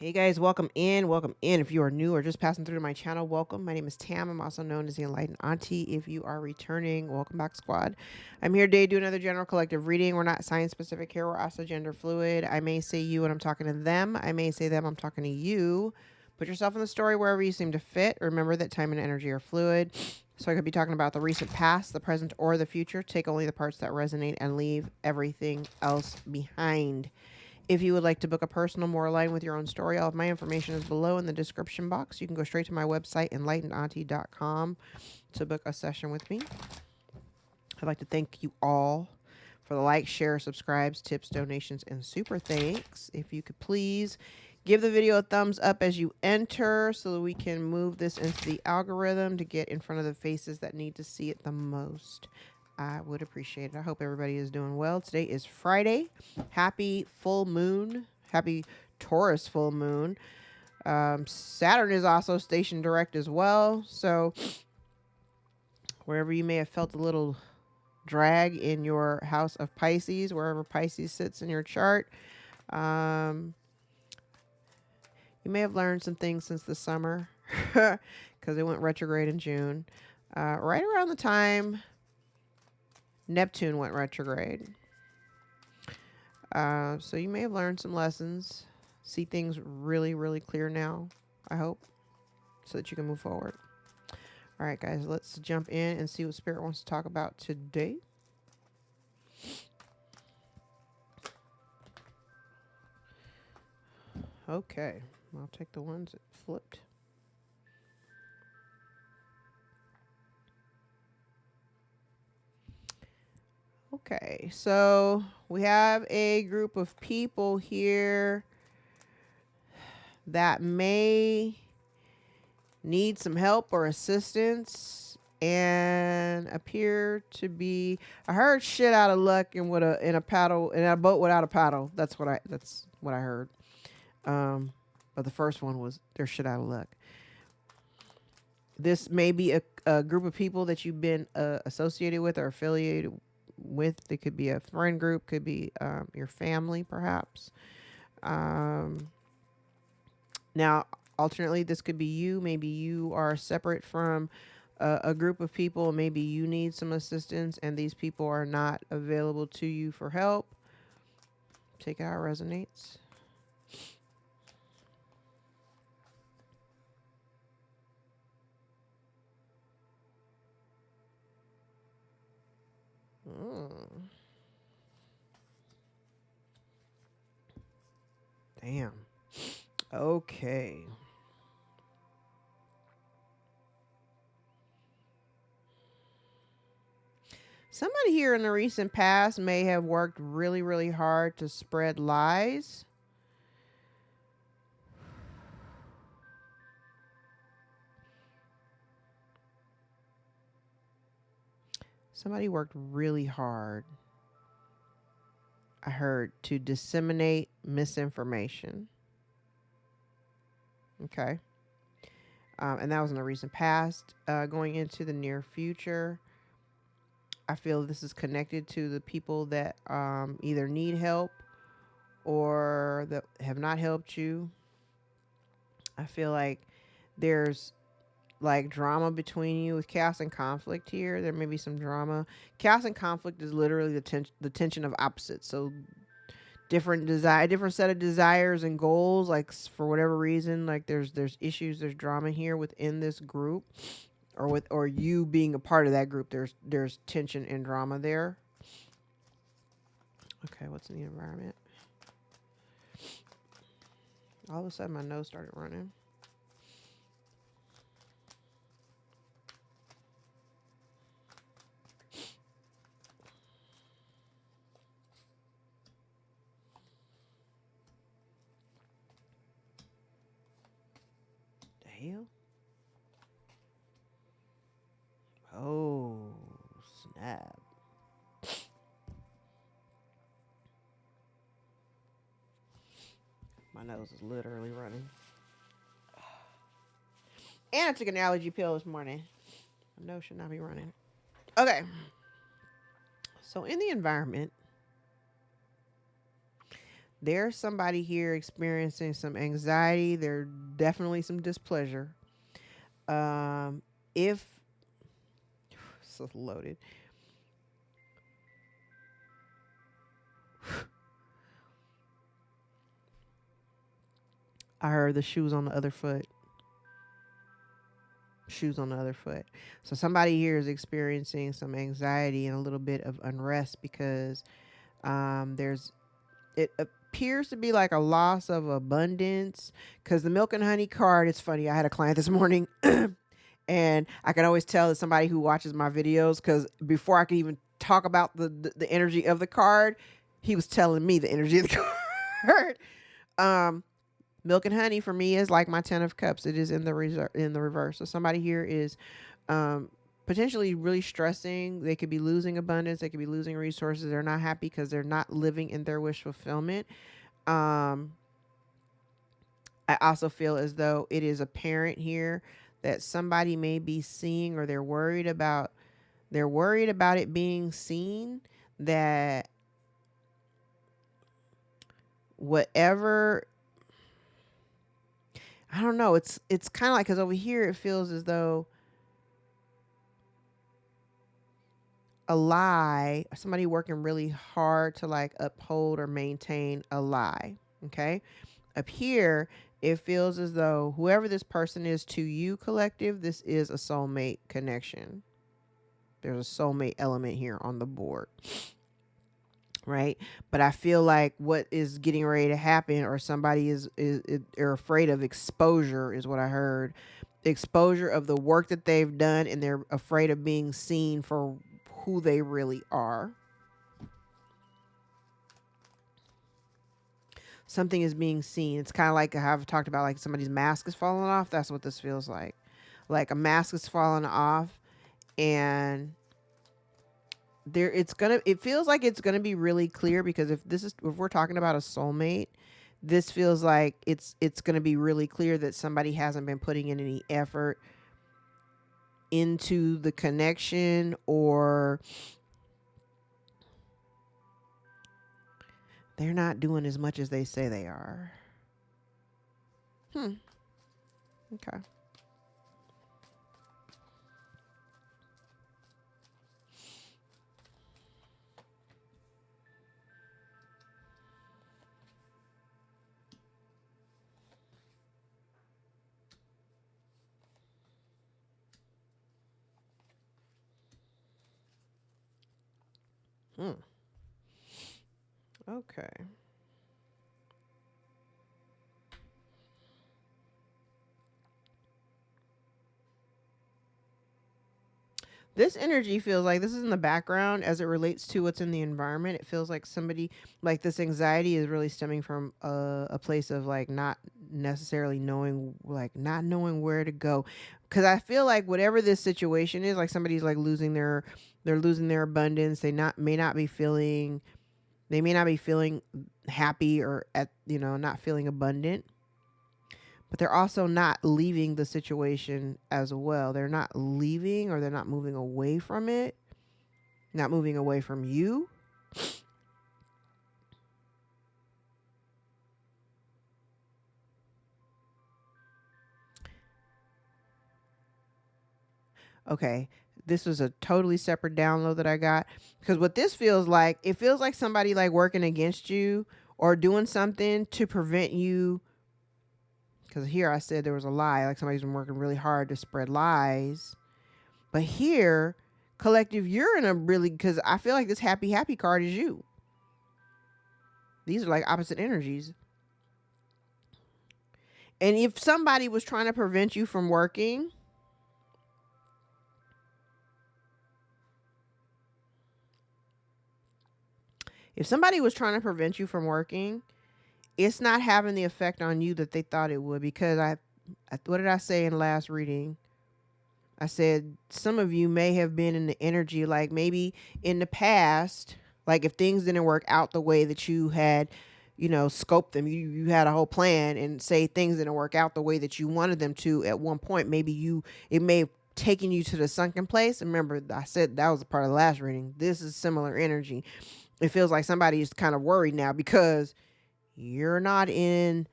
Hey guys, welcome in. Welcome in. If you are new or just passing through to my channel, welcome. My name is Tam. I'm also known as the Enlightened Auntie. If you are returning, welcome back, squad. I'm here today to do another general collective reading. We're not science specific here. We're also gender fluid. I may say you when I'm talking to them. I may say them. I'm talking to you. Put yourself in the story wherever you seem to fit. Remember that time and energy are fluid. So I could be talking about the recent past, the present, or the future. Take only the parts that resonate and leave everything else behind. If you would like to book a personal more aligned with your own story, all of my information is below in the description box. You can go straight to my website, EnlightenedAuntie.com, to book a session with me. I'd like to thank you all for the likes, shares, subscribes, tips, donations, and super thanks. If you could please give the video a thumbs up as you enter so that we can move this into the algorithm to get in front of the faces that need to see it the most. I would appreciate it. I hope everybody is doing well. Today is Friday. Happy full moon. Happy Taurus full moon. Saturn is also station direct as well. So wherever you may have felt a little drag in your house of Pisces, wherever Pisces sits in your chart, you may have learned some things since the summer because it went retrograde in June. Right around the time Neptune went retrograde. So you may have learned some lessons, see things really, really clear now, I hope, so that you can move forward. All right, guys, let's jump in and see what Spirit wants to talk about today. Okay, I'll take the ones that flipped. Okay, so we have a group of people here that may need some help or assistance and appear to be, I heard shit out of luck and with a boat without a paddle. That's what I heard. But the first one was there's shit out of luck. This may be a group of people that you've been associated with or affiliated with. It could be a friend group, could be your family, perhaps. Now, alternately, this could be you. Maybe you are separate from a group of people. Maybe you need some assistance and these people are not available to you for help. Take it how it resonates. Damn. Okay. Somebody here in the recent past may have worked really, really hard to spread lies. Somebody worked really hard, I heard, to disseminate misinformation. Okay. And that was in the recent past. Going into the near future, I feel this is connected to the people that either need help or that have not helped you. I feel like there's like drama between you with chaos and conflict here. There may be some drama. Chaos and conflict is literally the tension of opposites. So different set of desires and goals. Like for whatever reason, like there's issues, there's drama here within this group, or you being a part of that group. There's tension and drama there. Okay, what's in the environment? All of a sudden, my nose started running. The hell? Oh, snap. My nose is literally running. And I took an allergy pill this morning. My nose should not be running. Okay. So in the environment, There's somebody here experiencing some anxiety. There's definitely some displeasure. If so loaded. I heard the shoes on the other foot. Shoes on the other foot. So somebody here is experiencing some anxiety and a little bit of unrest because there's it appears to be like a loss of abundance because the milk and honey card. It's funny. I had a client this morning and I can always tell it's somebody who watches my videos because before I could even talk about the energy of the card, he was telling me the energy of the card. Milk and honey for me is like my 10 of cups. It is in the reverse. So somebody here is potentially really stressing. They could be losing abundance. They could be losing resources. They're not happy because they're not living in their wish fulfillment. I also feel as though it is apparent here that somebody may be seeing, or they're worried about it being seen, that whatever, I don't know. It's kind of like, because over here it feels as though a lie, somebody working really hard to like uphold or maintain a lie. Okay. Up here, it feels as though whoever this person is to you, collective, this is a soulmate connection. There's a soulmate element here on the board. Right. But I feel like what is getting ready to happen, or somebody is they're afraid of exposure, is what I heard. Exposure of the work that they've done, and they're afraid of being seen for who they really are. Something is being seen. It's kind of like how I've talked about, like somebody's mask is falling off. That's what this feels like. Like a mask is falling off, and it feels like it's gonna be really clear, because if we're talking about a soulmate, this feels like it's gonna be really clear that somebody hasn't been putting in any effort into the connection, or they're not doing as much as they say they are. Okay. Okay. This energy feels like this is in the background as it relates to what's in the environment. It feels like somebody, like this anxiety is really stemming from a place of like not necessarily knowing, like not knowing where to go. Because I feel like whatever this situation is, like somebody's like they're losing their abundance. They may not be feeling happy, or not feeling abundant. But they're also not leaving the situation as well. They're not leaving, or they're not moving away from it. Not moving away from you. Okay. This was a totally separate download that I got. Because what this feels like, it feels like somebody like working against you or doing something to prevent you. Because here I said there was a lie, like somebody's been working really hard to spread lies. But here, collective, you're in a really, because I feel like this happy card is you. These are like opposite energies. And if somebody was trying to prevent you from working, it's not having the effect on you that they thought it would. Because what did I say in last reading? I said some of you may have been in the energy, like maybe in the past, like if things didn't work out the way that you had, scoped them, you had a whole plan, and say things didn't work out the way that you wanted them to at one point, maybe it may have taken you to the sunken place. Remember, I said that was a part of the last reading. This is similar energy. It feels like somebody is kind of worried now because You're not in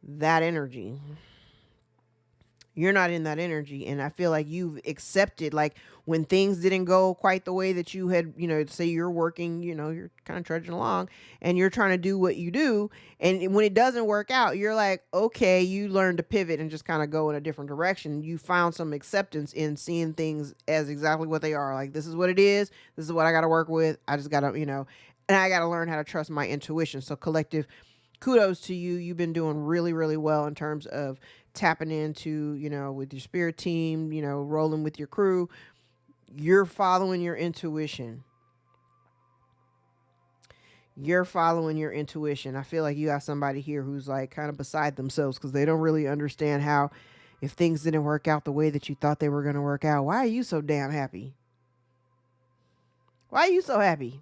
that energy. You're not in that energy. And I feel like you've accepted, like when things didn't go quite the way that you had, say you're working, you're kind of trudging along and you're trying to do what you do. And when it doesn't work out, you're like, okay, you learn to pivot and just kind of go in a different direction. You found some acceptance in seeing things as exactly what they are. Like, this is what it is. This is what I got to work with. I just got to, and I got to learn how to trust my intuition. So collective, kudos to you. You've been doing really, really well in terms of tapping into, with your spirit team, rolling with your crew. You're following your intuition. You're following your intuition. I feel like you got somebody here who's like kind of beside themselves because they don't really understand how, if things didn't work out the way that you thought they were going to work out, why are you so damn happy? Why are you so happy?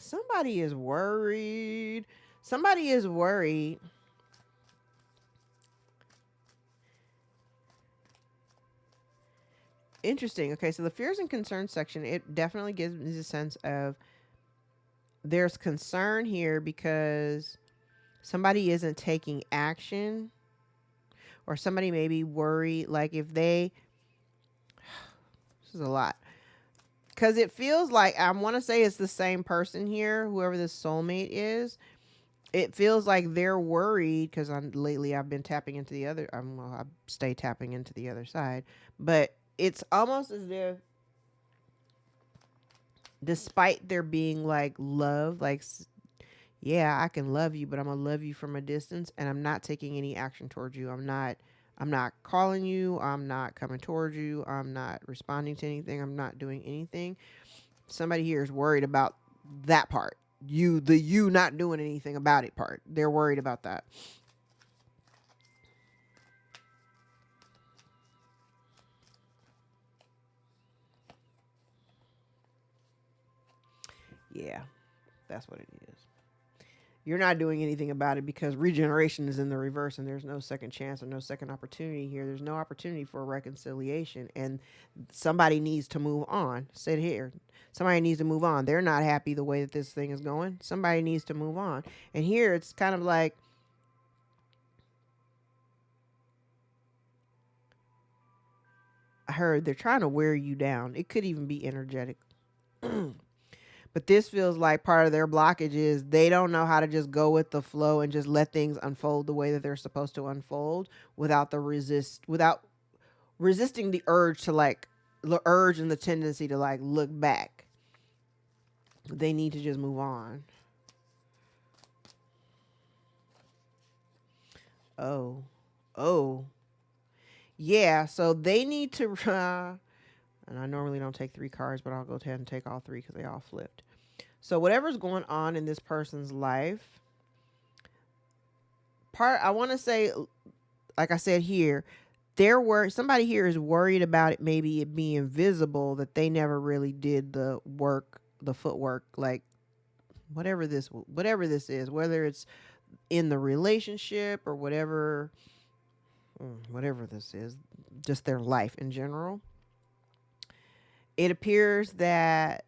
Somebody is worried. Somebody is worried. Interesting. Okay, so the fears and concerns section, it definitely gives me a sense of there's concern here because somebody isn't taking action, or somebody may be worried, like if they, this is a lot, because it feels like, I want to say it's the same person here, whoever this soulmate is. It feels like they're worried because lately I've been tapping into the other, I stay tapping into the other side, but it's almost as if, despite there being like love, like, yeah, I can love you, but I'm gonna love you from a distance, and I'm not taking any action towards you. I'm not calling you. I'm not coming towards you. I'm not responding to anything. I'm not doing anything. Somebody here is worried about that part. You not doing anything about it part. They're worried about that. Yeah, that's what it is. You're not doing anything about it because regeneration is in the reverse, and there's no second chance or no second opportunity here. There's no opportunity for reconciliation, and somebody needs to move on. Sit here. Somebody needs to move on. They're not happy the way that this thing is going. Somebody needs to move on. And here it's kind of like, I heard they're trying to wear you down. It could even be energetic. But this feels like part of their blockage is they don't know how to just go with the flow and just let things unfold the way that they're supposed to unfold without resisting the urge to, like, the urge and the tendency to like look back. They need to just move on. Oh. Oh. Yeah, so they need to and I normally don't take 3 cards, but I'll go ahead and take all 3 because they all flipped. So whatever's going on in this person's life, I want to say, like I said here, somebody here is worried about it, maybe it being visible that they never really did the work, the footwork, like whatever this is, whether it's in the relationship or whatever this is, just their life in general. It appears that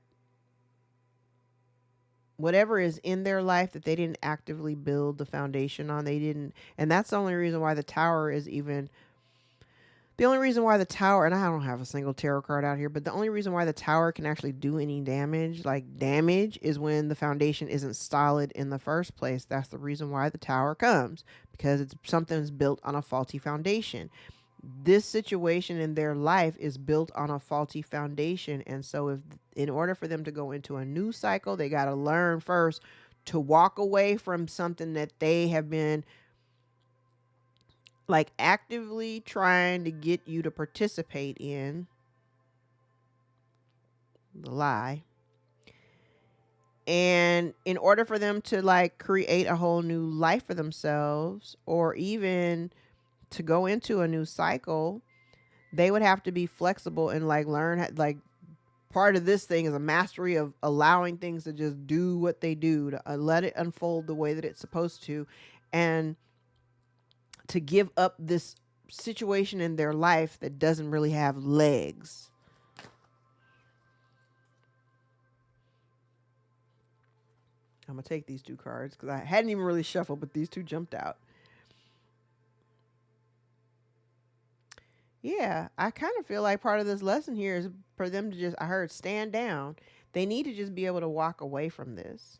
whatever is in their life that they didn't actively build the foundation on, and that's the only reason why the tower is even, the only reason why the tower, and I don't have a single tarot card out here, but the only reason why the tower can actually do any damage, is when the foundation isn't solid in the first place. That's the reason why the tower comes, because it's something's built on a faulty foundation. This situation in their life is built on a faulty foundation. And so in order for them to go into a new cycle, they got to learn first to walk away from something that they have been like actively trying to get you to participate in, the lie. And in order for them to like create a whole new life for themselves, or even to go into a new cycle, they would have to be flexible and like learn, like part of this thing is a mastery of allowing things to just do what they do, to let it unfold the way that it's supposed to, and to give up this situation in their life that doesn't really have legs. I'm going to take these two cards because I hadn't even really shuffled, but these two jumped out. Yeah, I kind of feel like part of this lesson here is for them to just, I heard, stand down. They need to just be able to walk away from this.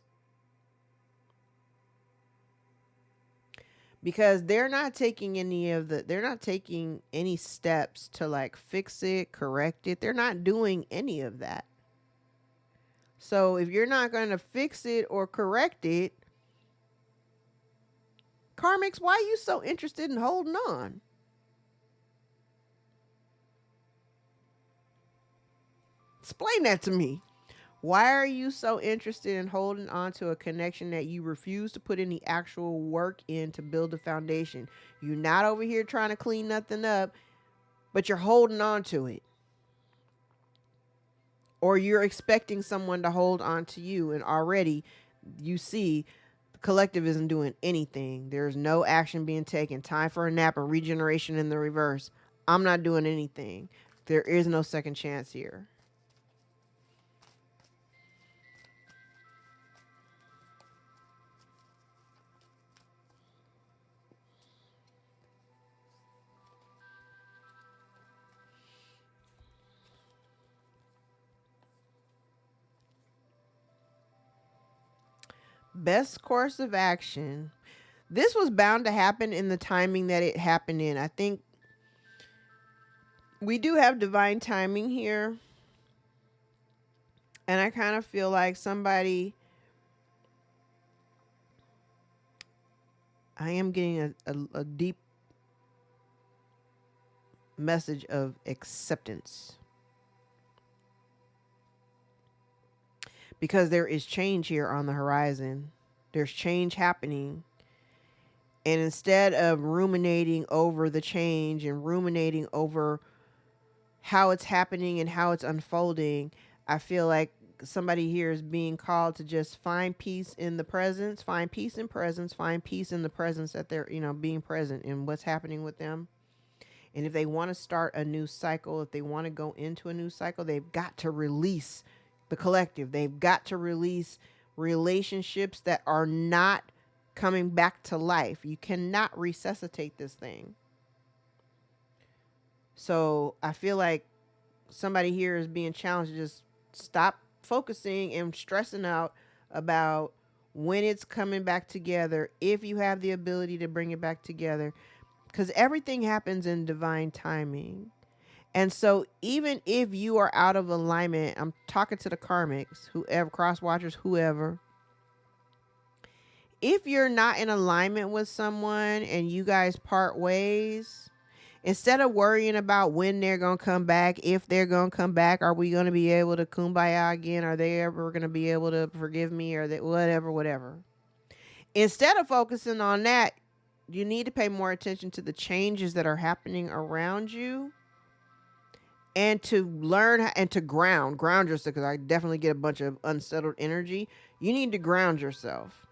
Because they're not taking any steps to like fix it, correct it. They're not doing any of that. So if you're not going to fix it or correct it, Karmics, why are you so interested in holding on? Explain that to me. Why are you so interested in holding on to a connection that you refuse to put any actual work in to build a foundation? You're not over here trying to clean nothing up, but you're holding on to it. Or you're expecting someone to hold on to you, and already you see the collective isn't doing anything. There's no action being taken. Time for a nap and regeneration in the reverse. I'm not doing anything. There is no second chance here. Best course of action. This was bound to happen in the timing that it happened in. I think we do have divine timing here. And I kind of feel like I am getting a deep message of acceptance. Because there is change here on the horizon. There's change happening. And instead of ruminating over the change and ruminating over how it's happening and how it's unfolding, I feel like somebody here is being called to just find peace in the presence, find peace in presence, find peace in the presence that they're, being present in what's happening with them. And if they want to start a new cycle, if they want to go into a new cycle, they've got to release the collective. They've got to release relationships that are not coming back to life. You cannot resuscitate this thing. So I feel like somebody here is being challenged to just stop focusing and stressing out about when it's coming back together, if you have the ability to bring it back together, because everything happens in divine timing. And so even if you are out of alignment, I'm talking to the karmics, whoever, cross watchers, whoever, if you're not in alignment with someone and you guys part ways, instead of worrying about when they're going to come back, if they're going to come back, are we going to be able to kumbaya again? Are they ever going to be able to forgive me, or that whatever. Instead of focusing on that, you need to pay more attention to the changes that are happening around you, and to learn and to ground yourself, because I definitely get a bunch of unsettled energy. You need to ground yourself.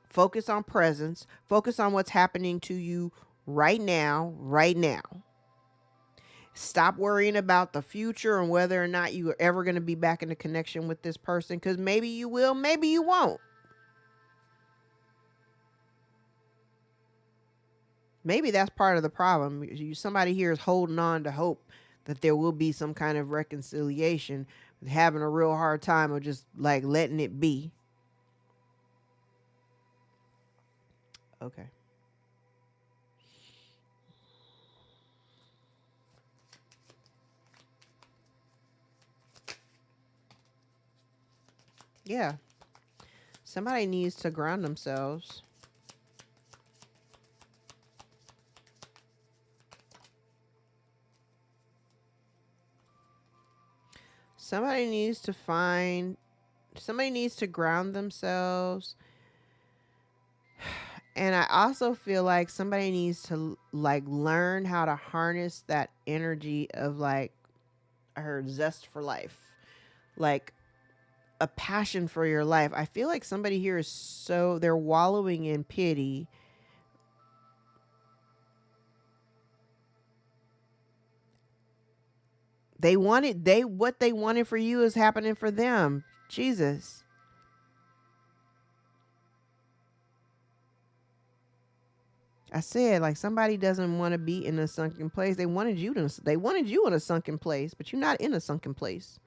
Focus on presence. Focus on what's happening to you right now. Stop worrying about the future and whether or not you are ever going to be back in a connection with this person, because maybe you will, maybe you won't. Maybe that's part of the problem. Somebody here is holding on to hope that there will be some kind of reconciliation, having a real hard time of just like letting it be. Okay. Yeah. Somebody needs to ground themselves. Somebody needs to ground themselves. And I also feel like somebody needs to like learn how to harness that energy of like I heard zest for life. Like a passion for your life. I feel like somebody here is so, they're wallowing in pity. What they wanted for you is happening for them. Jesus. I said, like, somebody doesn't want to be in a sunken place. They wanted you in a sunken place, but you're not in a sunken place.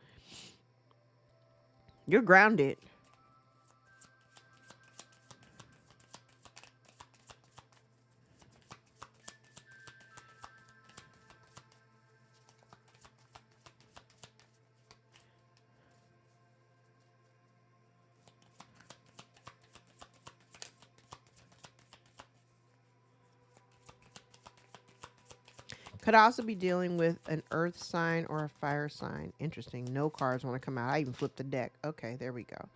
You're grounded. Could also be dealing with an earth sign or a fire sign. Interesting. No cards want to come out. I even flipped the deck. Okay, there we go.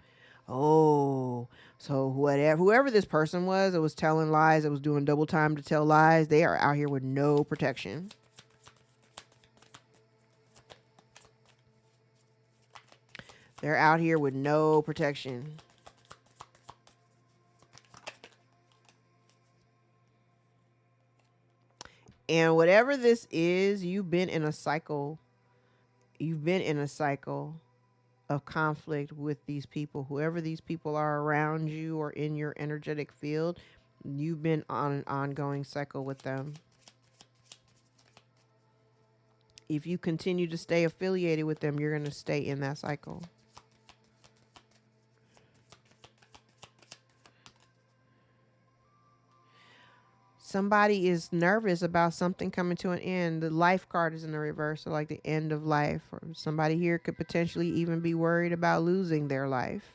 Oh, so whoever this person was, it was telling lies, it was doing double time to tell lies. They are out here with no protection. They're out here with no protection. And whatever this is, you've been in a cycle. You've been in a cycle of conflict with these people. Whoever these people are around you or in your energetic field, you've been on an ongoing cycle with them. If you continue to stay affiliated with them, you're going to stay in that cycle. Somebody is nervous about something coming to an end. The life card is in the reverse, so like the end of life. Or somebody here could potentially even be worried about losing their life.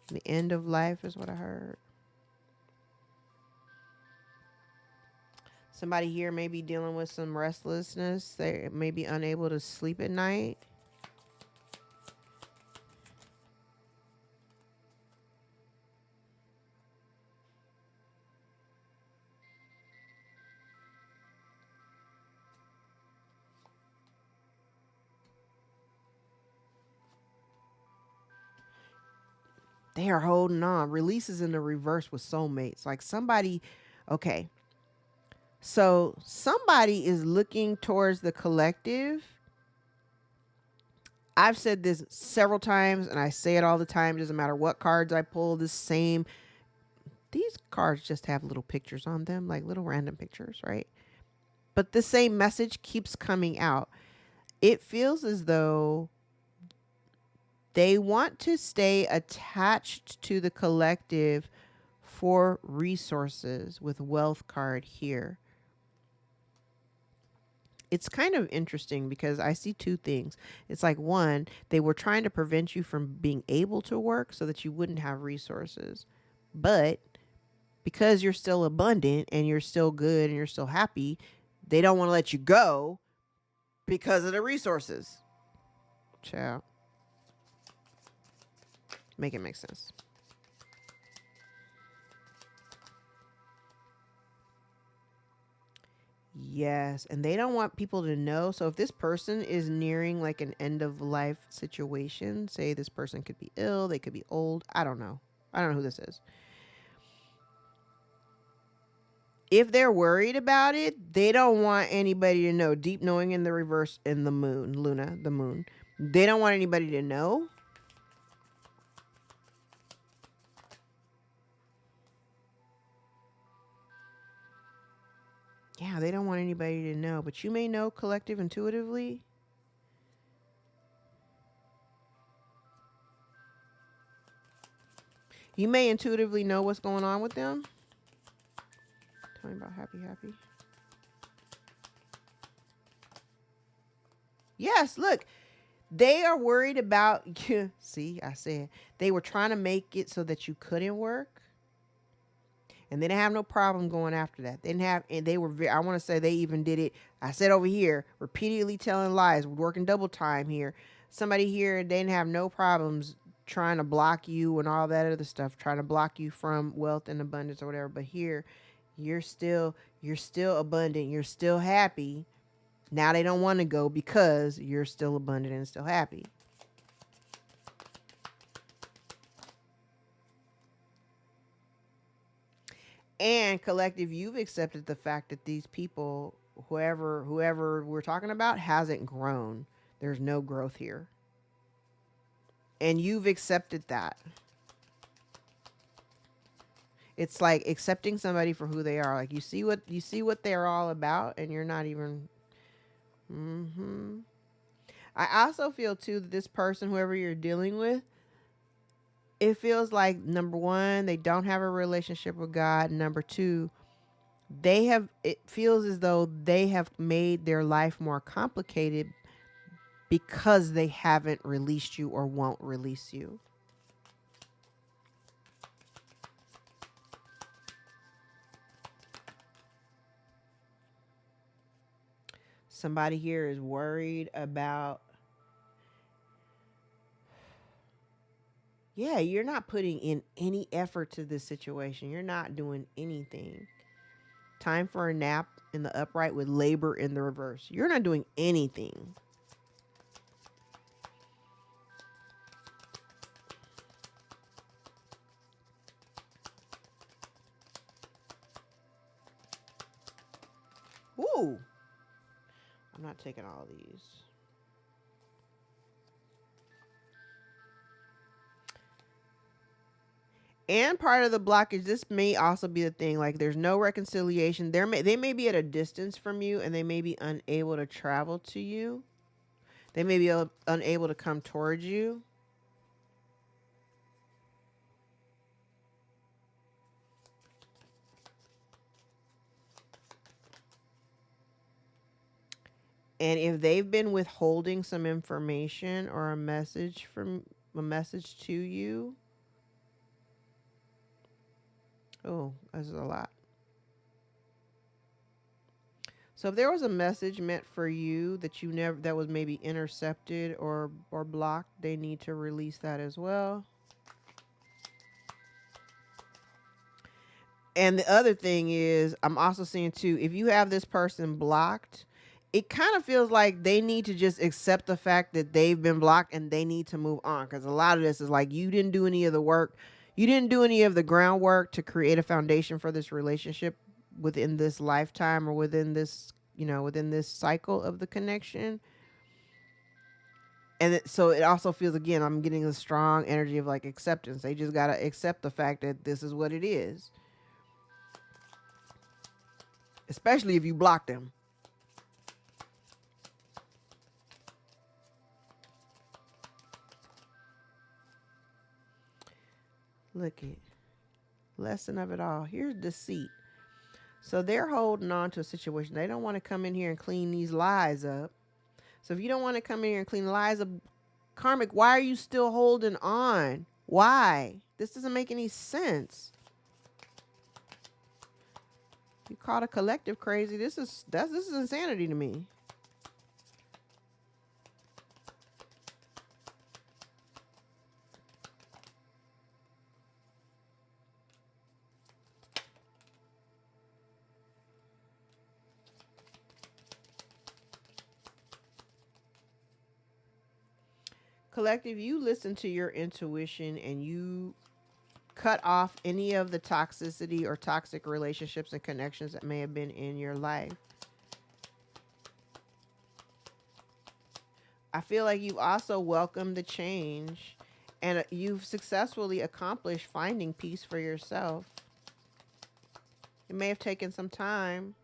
The end of life is what I heard. Somebody here may be dealing with some restlessness. They may be unable to sleep at night. They are holding on. Releases in the reverse with soulmates. Like somebody, okay. So somebody is looking towards the collective. I've said this several times and I say it all the time. It doesn't matter what cards I pull, the same. These cards just have little pictures on them, like little random pictures, right? But the same message keeps coming out. It feels as though they want to stay attached to the collective for resources with wealth card here. It's kind of interesting because I see two things. It's like, one, they were trying to prevent you from being able to work so that you wouldn't have resources. But because you're still abundant and you're still good and you're still happy, they don't want to let you go because of the resources. Ciao. Make it make sense. Yes, and they don't want people to know. So if this person is nearing like an end of life situation, say this person could be ill, they could be old, I don't know. I don't know who this is. If they're worried about it, they don't want anybody to know. Deep knowing in the reverse in the moon, Luna, the moon. They don't want anybody to know. Yeah, they don't want anybody to know, but you may know collective intuitively. You may intuitively know what's going on with them. Tell me about happy. Yes, look. They are worried about you. See, I said they were trying to make it so that you couldn't work. And they didn't have no problem going after that. They didn't have, and they were very, I want to say they even did it. I said over here, repeatedly telling lies, working double time here. Somebody here, they didn't have no problems trying to block you and all that other stuff, trying to block you from wealth and abundance or whatever. But here, you're still abundant. You're still happy. Now they don't want to go because you're still abundant and still happy. And collective, you've accepted the fact that these people, whoever we're talking about, hasn't grown. There's no growth here. And you've accepted that. It's like accepting somebody for who they are. Like you see what they're all about, and you're not even. I also feel too that this person, whoever you're dealing with, it feels like, number one, they don't have a relationship with God. Number two, it feels as though they have made their life more complicated because they haven't released you or won't release you. Somebody here is worried about, yeah, you're not putting in any effort to this situation. You're not doing anything. Time for a nap in the upright with labor in the reverse. You're not doing anything. Ooh. I'm not taking all of these. And part of the blockage, this may also be the thing, like there's no reconciliation. They may be at a distance from you, and they may be unable to travel to you. They may be unable to come towards you. And if they've been withholding some information or a message to you, oh, that's a lot. So if there was a message meant for you that was maybe intercepted or blocked, they need to release that as well. And the other thing is, I'm also seeing too, if you have this person blocked, it kind of feels like they need to just accept the fact that they've been blocked and they need to move on. Because a lot of this is like, you didn't do any of the work. You didn't do any of the groundwork to create a foundation for this relationship within this lifetime or within this, within this cycle of the connection. And so it also feels, again, I'm getting a strong energy of like acceptance. They just got to accept the fact that this is what it is. Especially if you block them. Look at lesson of it all. Here's deceit. So they're holding on to a situation. They don't want to come in here and clean these lies up. So if you don't want to come in here and clean the lies up, Karmic, why are you still holding on? Why? This doesn't make any sense. You called a collective crazy. This is insanity to me. Collective, you listen to your intuition and you cut off any of the toxicity or toxic relationships and connections that may have been in your life. I feel like you've also welcomed the change and you've successfully accomplished finding peace for yourself. It may have taken some time.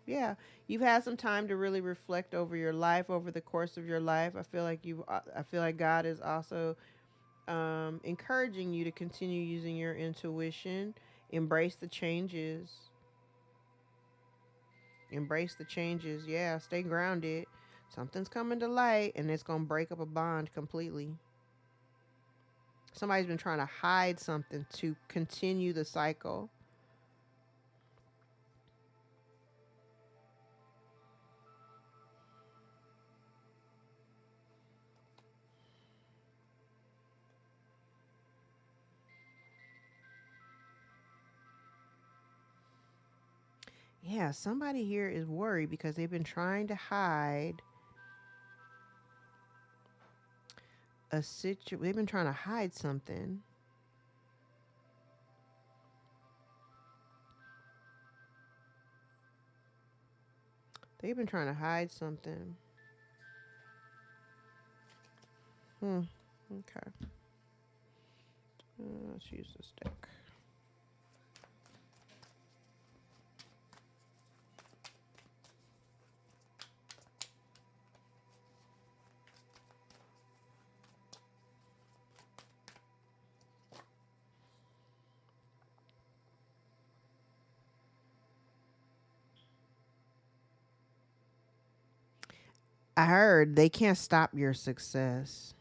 Yeah, you've had some time to really reflect over your life, over the course of your life. I feel like God is also encouraging you to continue using your intuition, embrace the changes. Embrace the changes. Yeah, stay grounded. Something's coming to light and it's going to break up a bond completely. Somebody's been trying to hide something to continue the cycle. Yeah, somebody here is worried because they've been trying to hide they've been trying to hide something. They've been trying to hide something. Okay. Let's use this deck. I heard they can't stop your success.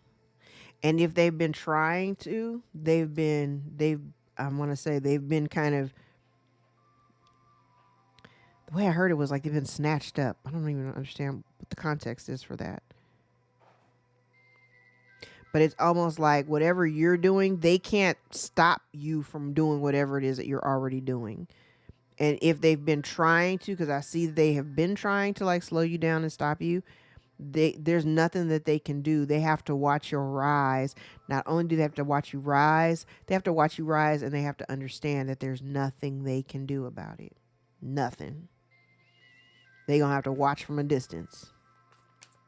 And if they've been trying to, I want to say they've been kind of, the way I heard it was like they've been snatched up. I don't even understand what the context is for that. But it's almost like whatever you're doing, they can't stop you from doing whatever it is that you're already doing. And if they've been trying to, because I see they have been trying to like slow you down and stop you, there's nothing that they can do. They have to watch your rise. Not only do they have to watch you rise, they have to watch you rise, and they have to understand that there's nothing they can do about it. Nothing. They gonna have to watch from a distance.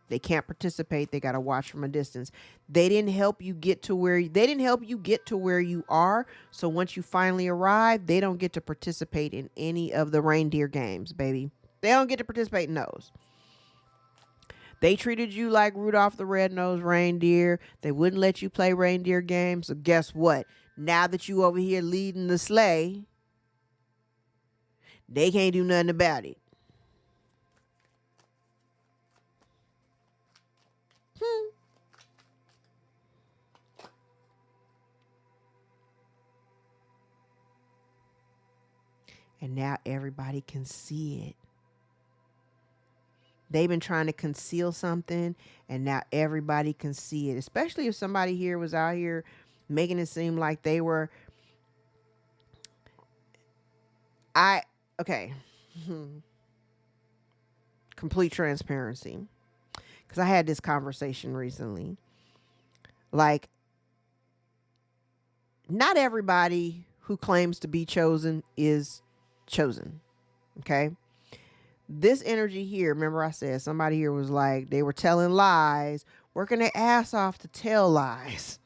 They can't participate. They gotta watch from a distance. They didn't help you get to where you are. So once you finally arrive, they don't get to participate in any of the reindeer games, baby. They don't get to participate in those. They treated you like Rudolph the Red-Nosed Reindeer. They wouldn't let you play reindeer games. So guess what? Now that you over here leading the sleigh, they can't do nothing about it. And now everybody can see it. They've been trying to conceal something, and now everybody can see it. Especially if somebody here was out here making it seem like they were. Okay. Complete transparency. Because I had this conversation recently. Like, not everybody who claims to be chosen is chosen. Okay. This energy here, remember I said somebody here was like, they were telling lies, working their ass off to tell lies,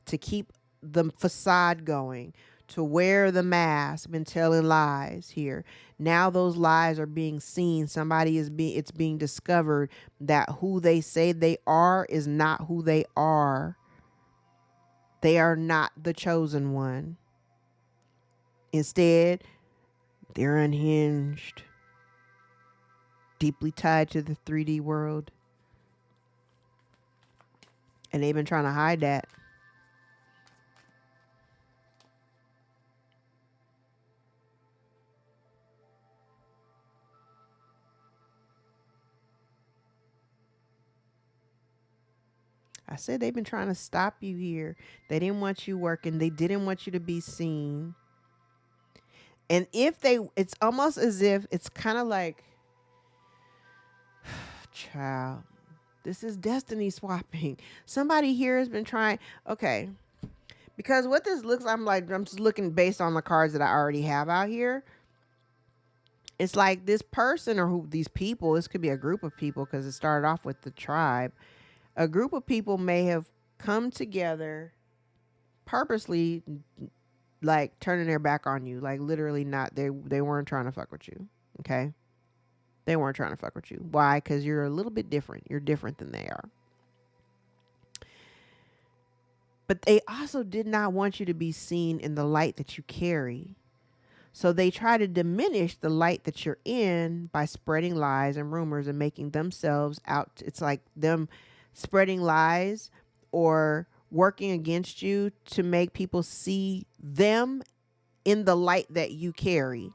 to keep the facade going, to wear the mask, been telling lies here. Now those lies are being seen. It's being discovered that who they say they are is not who they are. They are not the chosen one. Instead, they're unhinged, deeply tied to the 3D world. And they've been trying to hide that. I said they've been trying to stop you here. They didn't want you working. They didn't want you to be seen. And it's almost as if it's kind of like, child, this is destiny swapping. Somebody here has been trying. Okay. Because what this looks, I'm just looking based on the cards that I already have out here. It's like this person these people, this could be a group of people because it started off with the tribe. A group of people may have come together purposely, like turning their back on you, like literally not, they weren't trying to fuck with you. Okay. They weren't trying to fuck with you. Why? Because you're a little bit different. You're different than they are. But they also did not want you to be seen in the light that you carry. So they try to diminish the light that you're in by spreading lies and rumors and making themselves out. It's like them spreading lies or working against you to make people see them in the light that you carry.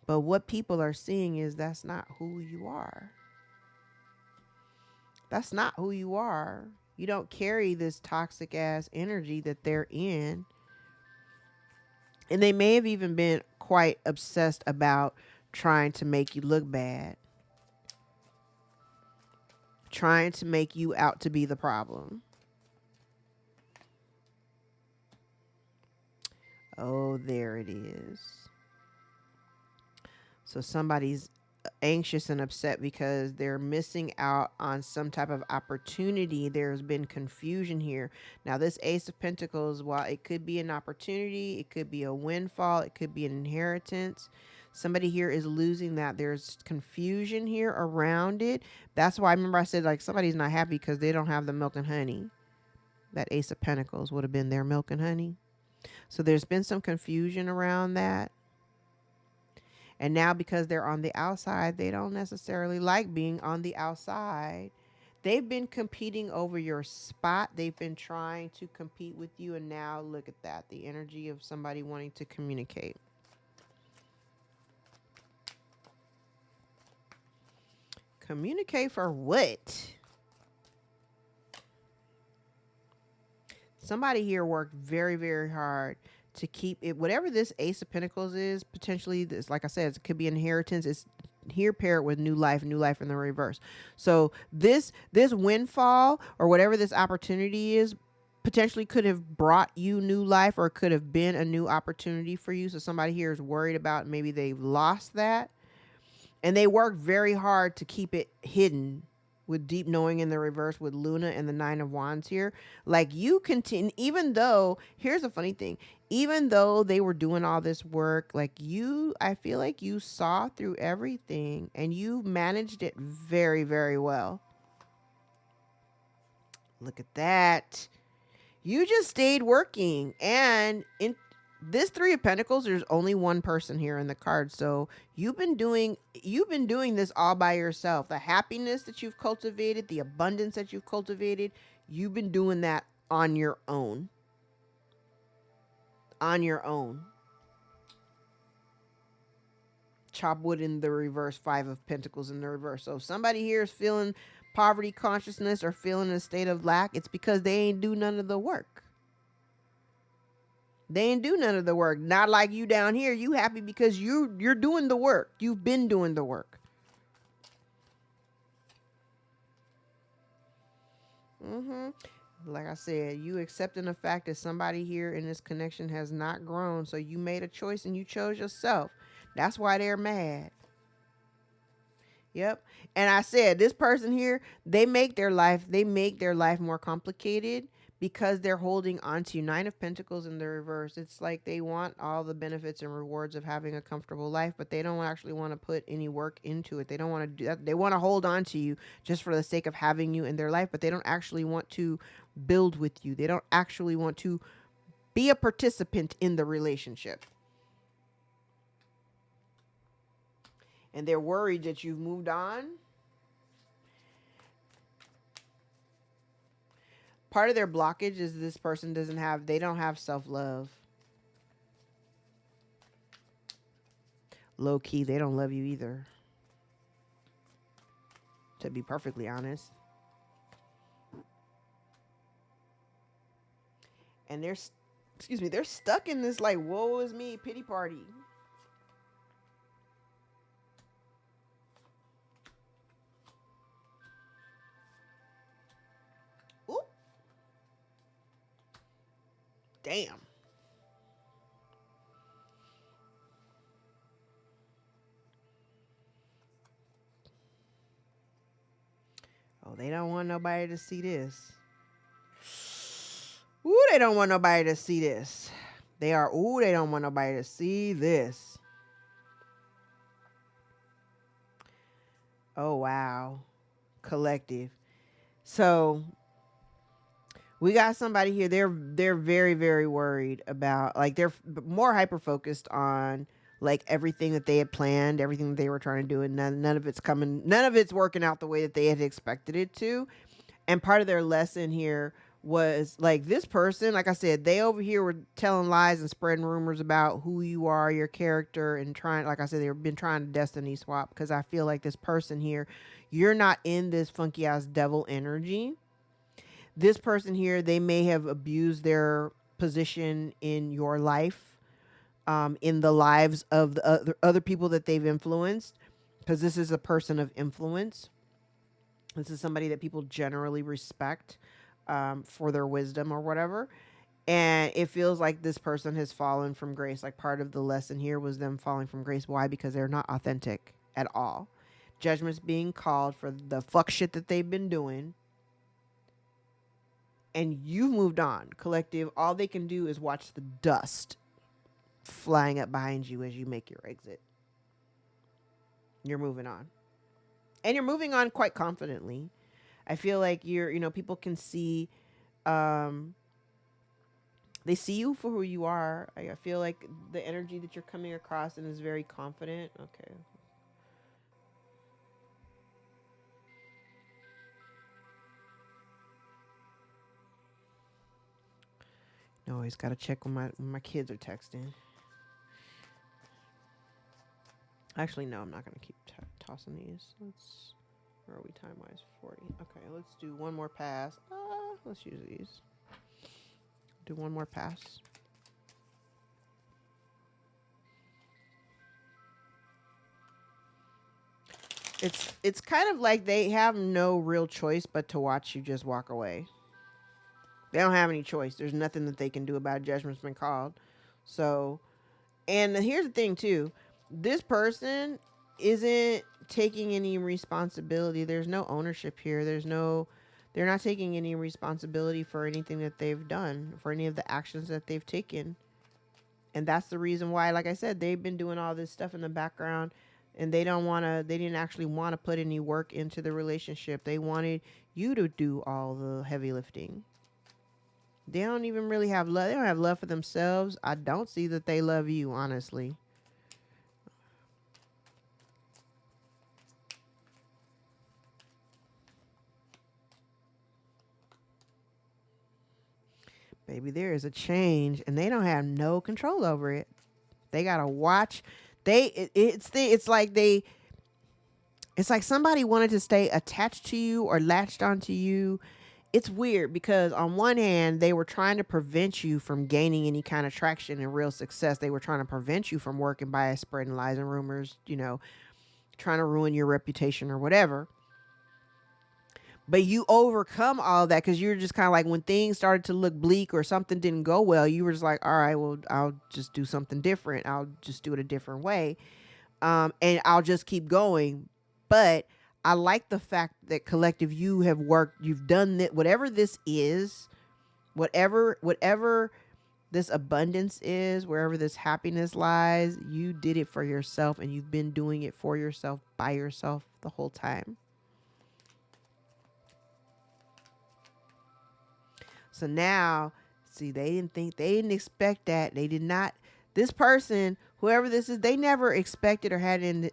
But what people are seeing is that's not who you are. That's not who you are. You don't carry this toxic ass energy that they're in. And they may have even been quite obsessed about trying to make you look bad, trying to make you out to be the problem. Oh, there it is. So somebody's anxious and upset because they're missing out on some type of opportunity. There's been confusion here. Now, this Ace of Pentacles, while it could be an opportunity, it could be a windfall, it could be an inheritance. Somebody here is losing that. There's confusion here around it. That's why I remember I said, like, somebody's not happy because they don't have the milk and honey. That Ace of Pentacles would have been their milk and honey. So there's been some confusion around that. And now because they're on the outside, they don't necessarily like being on the outside. They've been competing over your spot. They've been trying to compete with you. And now look at that. The energy of somebody wanting to communicate. Communicate for what? Somebody here worked very, very hard to keep it. Whatever this Ace of Pentacles is, potentially, this, like I said, it could be inheritance. It's here paired with new life in the reverse. So this windfall or whatever this opportunity is potentially could have brought you new life, or could have been a new opportunity for you. So somebody here is worried about maybe they've lost that. And they worked very hard to keep it hidden, with deep knowing in the reverse, with Luna and the Nine of Wands here. Like, you continue, even though, here's the funny thing, even though they were doing all this work, like, I feel like you saw through everything and you managed it very, very well. Look at that. You just stayed working. And in this Three of Pentacles, there's only one person here in the card. So you've been doing this all by yourself. The happiness that you've cultivated, the abundance that you've cultivated, you've been doing that on your own. On your own. Chop wood in the reverse, Five of Pentacles in the reverse. So if somebody here is feeling poverty consciousness or feeling a state of lack, it's because they ain't do none of the work. They ain't do none of the work. Not like you down here. You happy because you're doing the work. You've been doing the work. Like I said, you accepting the fact that somebody here in this connection has not grown. So you made a choice and you chose yourself. That's why they're mad. Yep. And I said, this person here, they make their life more complicated because they're holding on to Nine of Pentacles in the reverse. It's like they want all the benefits and rewards of having a comfortable life, but they don't actually want to put any work into it. They don't want to do that. They want to hold on to you just for the sake of having you in their life, but they don't actually want to build with you. They don't actually want to be a participant in the relationship. And they're worried that you've moved on. Part of their blockage is this person they don't have self-love. Low key, they don't love you either. To be perfectly honest. And they're stuck in this like, woe is me, pity party. Oop. Damn. Oh, they don't want nobody to see this. Ooh, they don't want nobody to see this. They don't want nobody to see this. Oh, wow. Collective. So we got somebody here. They're very, very worried about, like, they're more hyper focused on like everything that they had planned, everything that they were trying to do, and none of it's working out the way that they had expected it to. And part of their lesson here was like, this person, like I said, they over here were telling lies and spreading rumors about who you are, your character, and trying, like I said, they've been trying to destiny swap, because I feel like this person here, you're not in this funky ass devil energy. This person here, they may have abused their position in your life. in the lives of the other people that they've influenced, because this is a person of influence. This is somebody that people generally respect for their wisdom or whatever. And it feels like this person has fallen from grace. Like part of the lesson here was them falling from grace. Why? Because they're not authentic at all. Judgment's being called for the fuck shit that they've been doing. And you've moved on. Collective, all they can do is watch the dust flying up behind you as you make your exit. You're moving on. And you're moving on quite confidently. I feel like people can see, they see you for who you are. I feel like the energy that you're coming across and is very confident. Okay. No, always got to check when my kids are texting. Actually, no, I'm not going to keep tossing these. Where are we time-wise? 40. Okay, let's do one more pass. Let's use these. Do one more pass. It's kind of like they have no real choice but to watch you just walk away. They don't have any choice. There's nothing that they can do about it. Judgment's been called. So, and here's the thing too. This person isn't taking any responsibility. There's no ownership here. They're not taking any responsibility for anything that they've done, for any of the actions that they've taken. And that's the reason why, like I said, they've been doing all this stuff in the background, and they didn't actually want to put any work into the relationship. They wanted you to do all the heavy lifting. They don't even really have love. They don't have love for themselves. I don't see that they love you, honestly. Baby, there is a change, and they don't have no control over it. They gotta watch. It's like somebody wanted to stay attached to you or latched onto you. It's weird because on one hand, they were trying to prevent you from gaining any kind of traction and real success. They were trying to prevent you from working by spreading lies and rumors, trying to ruin your reputation or whatever. But you overcome all that because you're just kind of like, when things started to look bleak or something didn't go well, you were just like, all right, well, I'll just do something different. I'll just do it a different way. And I'll just keep going. But I like the fact that collective, you have worked, you've done that, whatever this is, whatever this abundance is, wherever this happiness lies, you did it for yourself, and you've been doing it for yourself, by yourself the whole time. So now, see, they didn't expect that. They did not, this person, whoever this is, they never expected or had an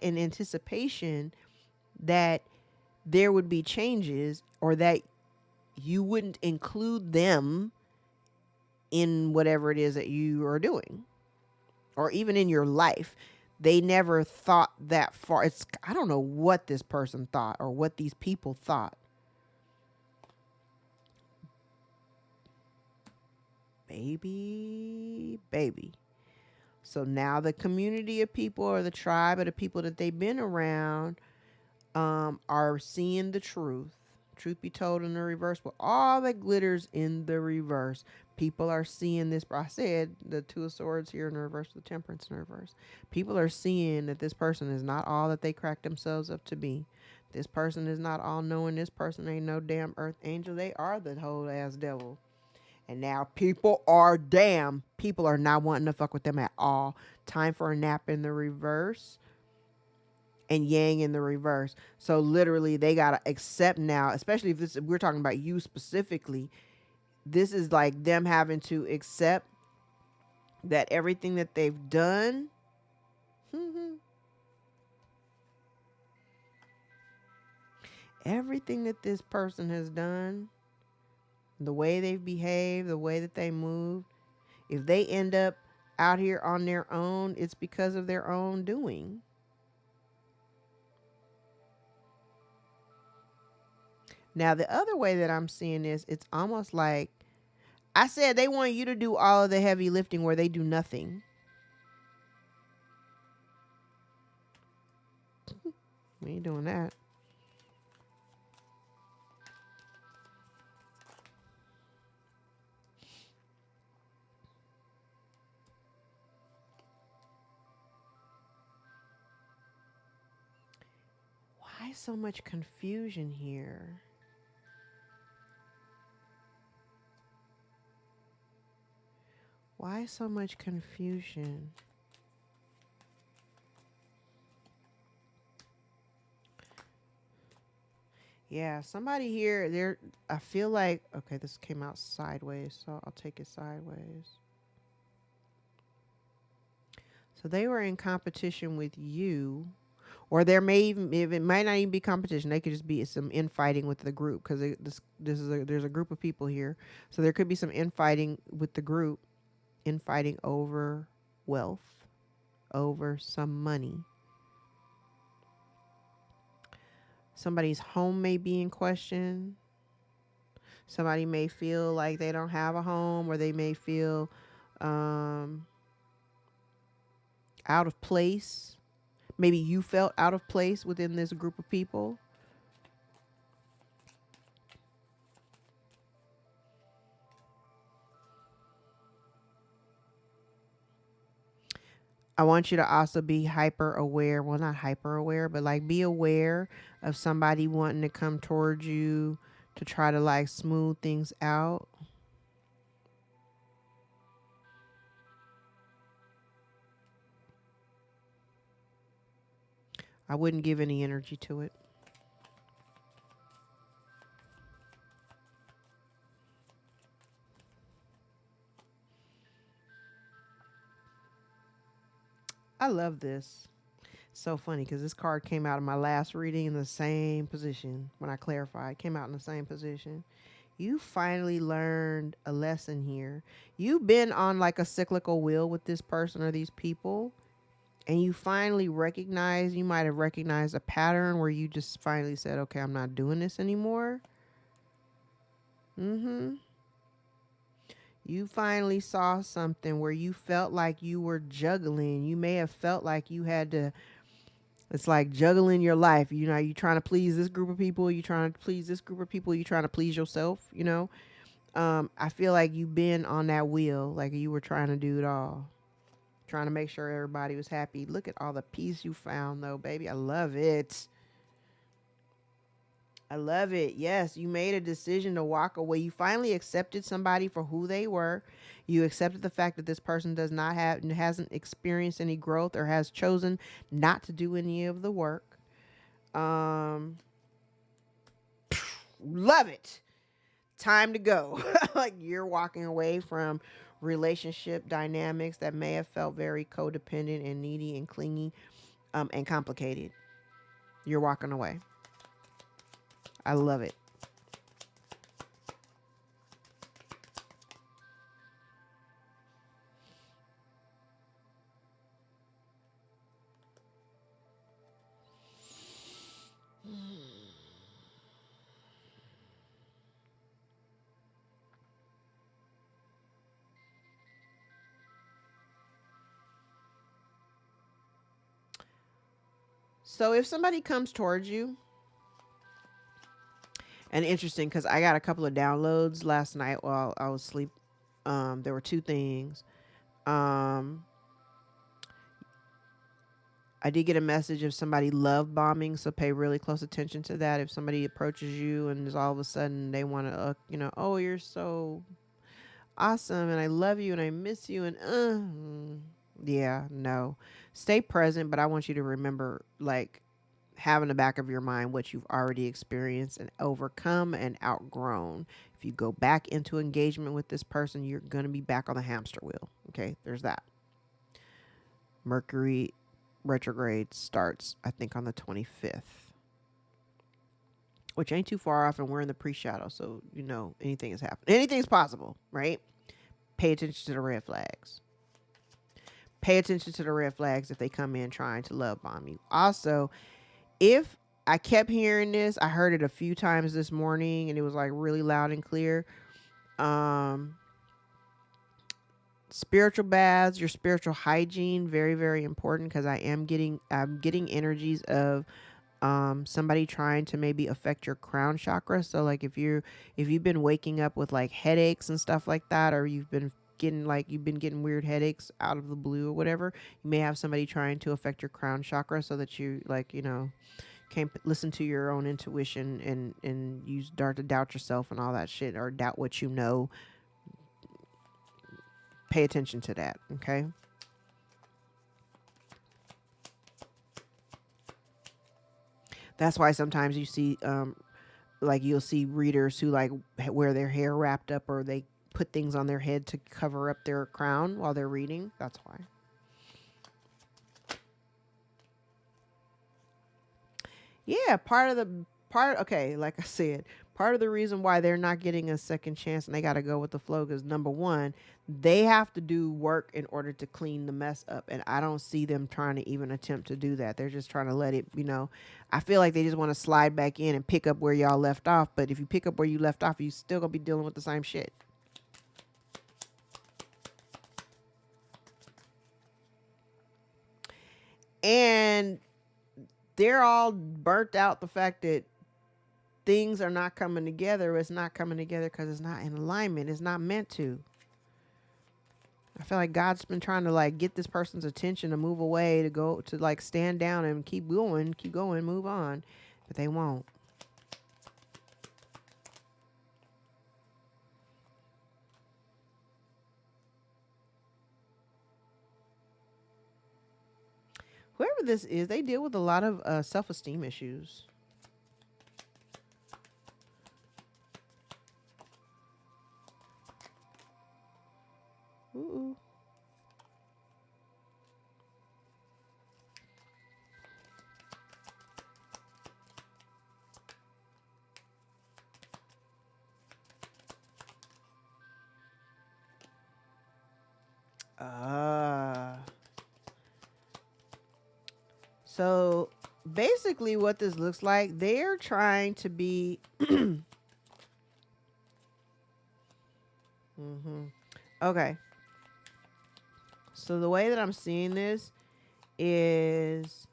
anticipation that there would be changes, or that you wouldn't include them in whatever it is that you are doing, or even in your life. They never thought that far. I don't know what this person thought or what these people thought. Baby. So now the community of people, or the tribe of the people that they've been around, are seeing the truth. Truth be told, in the reverse, with all that glitters in the reverse, people are seeing this. I said the Two of Swords here in the reverse, the Temperance in the reverse. People are seeing that this person is not all that they cracked themselves up to be. This person is not all knowing. This person ain't no damn earth angel. They are the whole ass devil. And now people are not wanting to fuck with them at all. Time for a nap in the reverse, and yang in the reverse. So literally they got to accept now, especially if we're talking about you specifically, this is like them having to accept that everything that they've done, everything that this person has done, the way they've behaved, the way that they move, if they end up out here on their own, it's because of their own doing. Now, the other way that I'm seeing this, it's almost like, I said they want you to do all of the heavy lifting where they do nothing. We ain't doing that. Why so much confusion here? Why so much confusion? Yeah, somebody here, there, I feel like, okay, this came out sideways, so I'll take it sideways. So they were in competition with you, or there may even, if it might not even be competition, they could just be some infighting with the group, because this is there's a group of people here, so there could be some infighting with the group, infighting over wealth, over some money. Somebody's home may be in question. Somebody may feel like they don't have a home, or they may feel um, out of place. Maybe you felt out of place within this group of people. I want you to also be hyper aware. Well, not hyper aware, but like be aware of somebody wanting to come towards you to try to like smooth things out. I wouldn't give any energy to it. I love this. So funny because this card came out of my last reading in the same position. When I clarified, it came out in the same position. You finally learned a lesson here. You've been on like a cyclical wheel with this person or these people, and you finally recognize, you might have recognized a pattern where you just finally said, okay, I'm not doing this anymore. Mm-hmm. You finally saw something where you felt like you were juggling. You may have felt like you had to, it's like juggling your life. You know, you trying to please this group of people, you trying to please this group of people, you trying to please yourself, you know. I feel like you've been on that wheel, like you were trying to do it all, trying to make sure everybody was happy. Look at all the peace you found, though, baby. I love it. I love it. Yes, you made a decision to walk away. You finally accepted somebody for who they were. You accepted the fact that this person does not have, hasn't experienced any growth, or has chosen not to do any of the work. Um, love it. Time to go. Like you're walking away from relationship dynamics that may have felt very codependent and needy and clingy, and complicated. You're walking away. I love it. So if somebody comes towards you, and interesting because I got a couple of downloads last night while I was asleep. There were two things. Um, I did get a message of somebody love bombing, so pay really close attention to that. If somebody approaches you and is all of a sudden they want to, oh, you're so awesome and I love you and I miss you and yeah, no, stay present. But I want you to remember, like, have in the back of your mind what you've already experienced and overcome and outgrown. If you go back into engagement with this person, you're going to be back on the hamster wheel. Okay, there's that. Mercury retrograde starts, I think, on the 25th, which ain't too far off, and we're in the pre-shadow, so anything is happening. Anything's possible, right? Pay attention to the red flags. Pay attention to the red flags if they come in trying to love bomb you. Also, if I kept hearing this, I heard it a few times this morning, and it was like really loud and clear. Um, spiritual baths, your spiritual hygiene, very, very important, because I'm getting energies of somebody trying to maybe affect your crown chakra. So like if you've been waking up with like headaches and stuff like that, or you've been getting weird headaches out of the blue or whatever, you may have somebody trying to affect your crown chakra, so that you, like, can't listen to your own intuition, and you start to doubt yourself and all that shit, or doubt what you know. Pay attention to that, okay? That's why sometimes you see like you'll see readers who like wear their hair wrapped up, or they put things on their head to cover up their crown while they're reading. That's why. Yeah, okay, like I said, part of the reason why they're not getting a second chance and they got to go with the flow, because number one, they have to do work in order to clean the mess up, and I don't see them trying to even attempt to do that. They're just trying to let it. I feel like they just want to slide back in and pick up where y'all left off, but if you pick up where you left off, you still gonna be dealing with the same shit. And they're all burnt out the fact that things are not coming together. It's not coming together because it's not in alignment. It's not meant to. I feel like God's been trying to like get this person's attention to move away, to go to like stand down and keep going, move on, but they won't. Whoever this is, they deal with a lot of self-esteem issues. Ooh. Ah. So basically, what this looks like, they're trying to be. Okay. So the way that I'm seeing this is.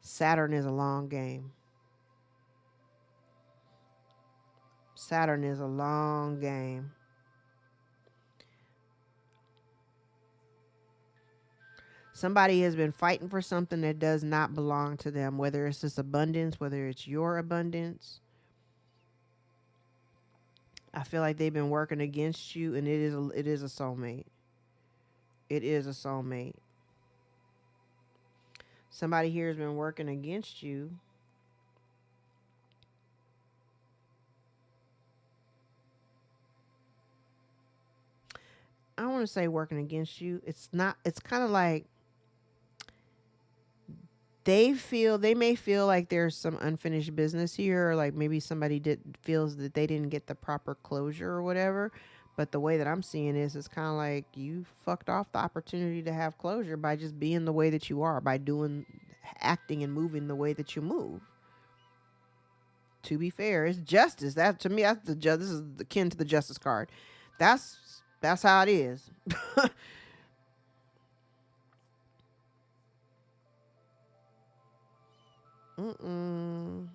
Saturn is a long game. Saturn is a long game. Somebody has been fighting for something that does not belong to them, whether it's this abundance, whether it's your abundance. I feel like they've been working against you, and it is a soulmate. It is a soulmate. Somebody here has been working against you. I don't want to say working against you. It's not. It's kind of like they may feel like there's some unfinished business here, or like maybe somebody feels that they didn't get the proper closure or whatever. But the way that I'm seeing this, it's kind of like you fucked off the opportunity to have closure by just being the way that you are, by acting and moving the way that you move. To be fair, it's justice. That, to me, that's this is akin to the justice card. That's how it is. Mm-mm.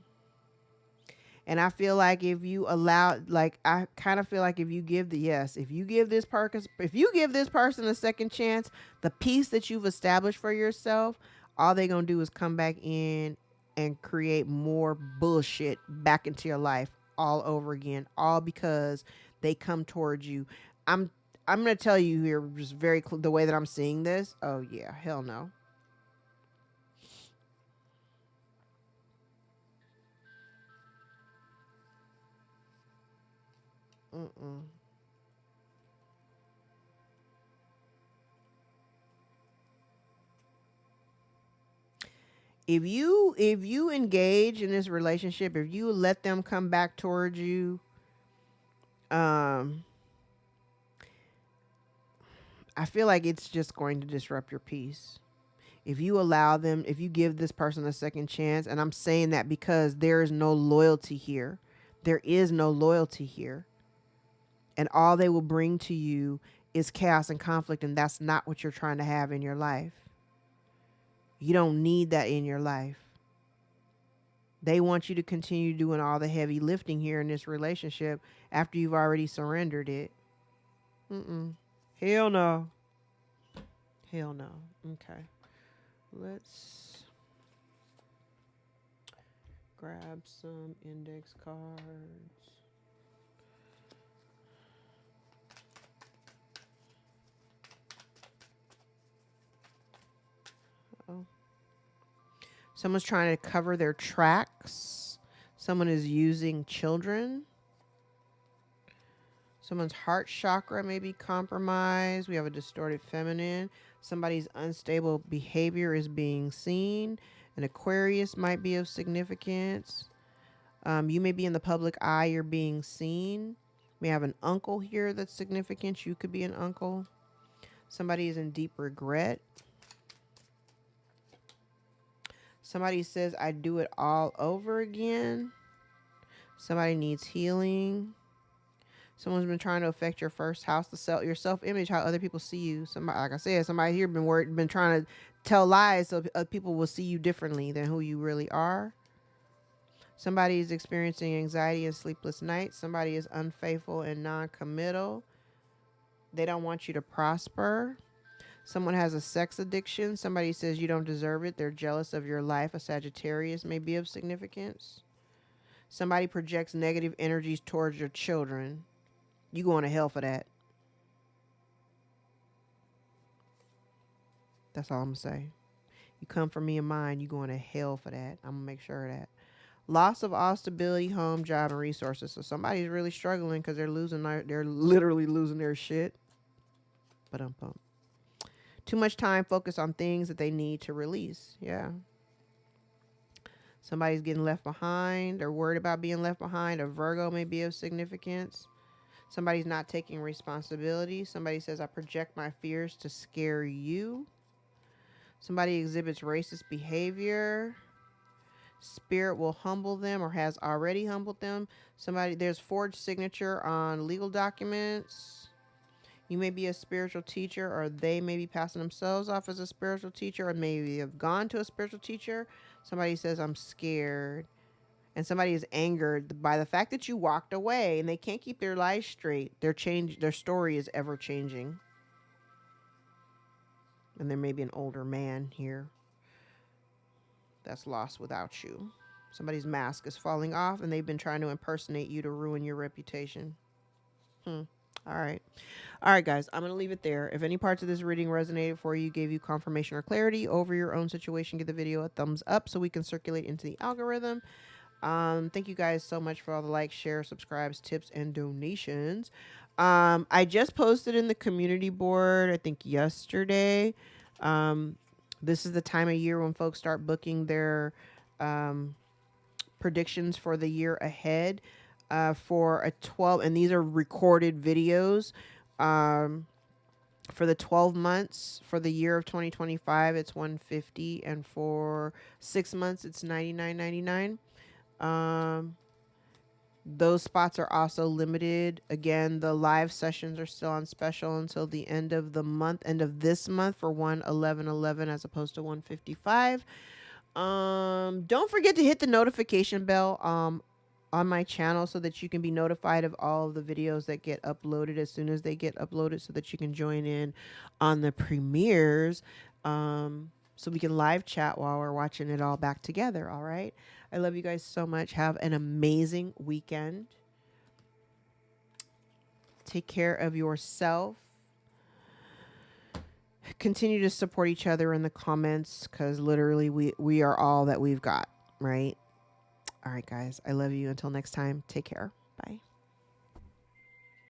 And I feel like if you allow, like, I kind of feel like if you give if you give this person a second chance, the peace that you've established for yourself, all they're going to do is come back in and create more bullshit back into your life all over again, all because they come towards you. I'm, I'm going to tell you here just the way that I'm seeing this. Oh yeah, hell no. Mm-mm. If you engage in this relationship, if you let them come back towards you, um I feel like it's just going to disrupt your peace. If you give this person a second chance, and I'm saying that because there is no loyalty here. There is no loyalty here. And all they will bring to you is chaos and conflict, and that's not what you're trying to have in your life. You don't need that in your life. They want you to continue doing all the heavy lifting here in this relationship after you've already surrendered it. Hell no. Hell no. Okay. Let's grab some index cards. Oh. Someone's trying to cover their tracks. Someone is using children. Someone's heart chakra may be compromised. We have a distorted feminine. Somebody's unstable behavior is being seen. An Aquarius might be of significance. You may be in the public eye. You're being seen. We have an uncle here that's significant. You could be an uncle. Somebody is in deep regret. Somebody says, I do it all over again. Somebody needs healing. Someone's been trying to affect your first house, your self-image, how other people see you. Somebody, like I said, somebody here been trying to tell lies so people will see you differently than who you really are. Somebody is experiencing anxiety and sleepless nights. Somebody is unfaithful and non-committal. They don't want you to prosper. Someone has a sex addiction. Somebody says you don't deserve it. They're jealous of your life. A Sagittarius may be of significance. Somebody projects negative energies towards your children. You going to hell for that. That's all I'm going to say. You come for me and mine, you going to hell for that. I'm going to make sure of that. Loss of all stability, home, job, and resources. So somebody's really struggling because they're literally losing their shit. But too much time focused on things that they need to release. Yeah. Somebody's getting left behind or worried about being left behind. A Virgo may be of significance. Somebody's not taking responsibility. Somebody says, I project my fears to scare you. Somebody exhibits racist behavior. Spirit will humble them or has already humbled them. There's forged signature on legal documents. You may be a spiritual teacher, or they may be passing themselves off as a spiritual teacher, or maybe have gone to a spiritual teacher. Somebody says, I'm scared. And somebody is angered by the fact that you walked away and they can't keep their lives straight. Their story is ever changing. And there may be an older man here that's lost without you. Somebody's mask is falling off and they've been trying to impersonate you to ruin your reputation. All right. All right, guys, I'm going to leave it there. If any parts of this reading resonated for you, gave you confirmation or clarity over your own situation, give the video a thumbs up so we can circulate into the algorithm. Thank you guys so much for all the likes, shares, subscribes, tips, and donations. I just posted in the community board, I think yesterday. This is the time of year when folks start booking their predictions for the year ahead for a 12, and these are recorded videos. For the 12 months for the year of 2025, it's $150, and for 6 months, it's $99.99. Those spots are also limited. Again, the live sessions are still on special until the end of this month for $111.11 as opposed to $155. Don't forget to hit the notification bell on my channel so that you can be notified of all of the videos that get uploaded as soon as they get uploaded, so that you can join in on the premieres. So we can live chat while we're watching it all back together. All right. I love you guys so much. Have an amazing weekend. Take care of yourself. Continue to support each other in the comments, because literally we are all that we've got, right? All right, guys. I love you. Until next time, take care.